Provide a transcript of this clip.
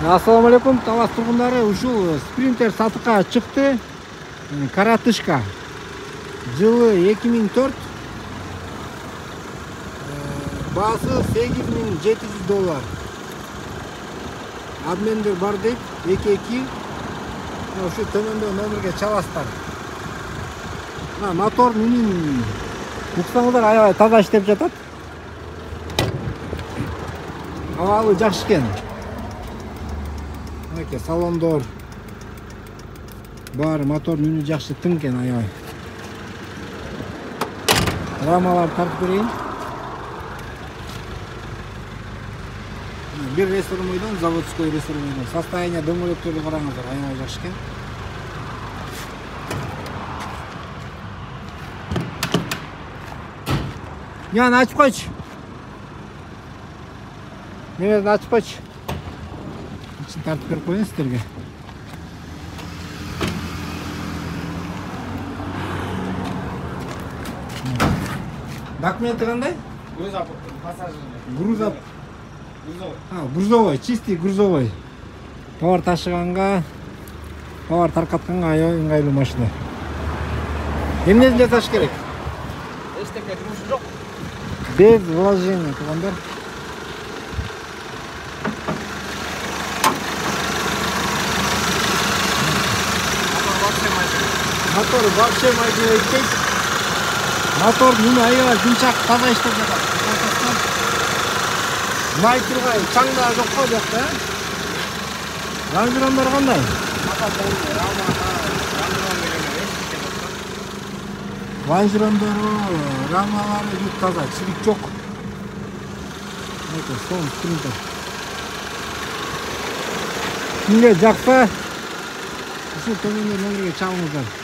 Ассаламу алейкум, Талас тургундары. Ушул спринтер сатыкка чыкты. Каратышка. Жылы 2004. Баасы $8.700. Обмендер бар дейт. 22. Ушу төмөндө номерге чаластар. Мотор үнүн уксаңыздар аябай таза иштеп жатат. Абалы жакшы экен. Мынакей салондор бар, мотор үнү жакшы, тың экен аябай. Рамалар тартып берейин. Бир ресторомойдон, заводской ресторомойдон. Состояние дөңгөлөктөрдү караңыздар, аябай жакшы экен. Yani açıp koç. Evet, açıp koç. İçin tartıp verip koyun sizlerge. Документы қандай? Грузов. Грузовой, чистый грузовой. Товар ташыганга, товар таркатканга аябай ыңгайлуу машина. Эмнесин жасаш керек? Эчтеке жұмысы жоқ. Без вложения кылгандар. Мотор вообще майдалай кетпейт. Мотор үнү аябай жумшак, таза иштеп жатат. Май тургай, чаң да жок го жакта. Ранжирондар кандай? Ванжирондору, рамалары бүт таза, чирик жок. Мынакей son спринтер. Кимге жакса, ушу төмөндө номерге чалыңыздар.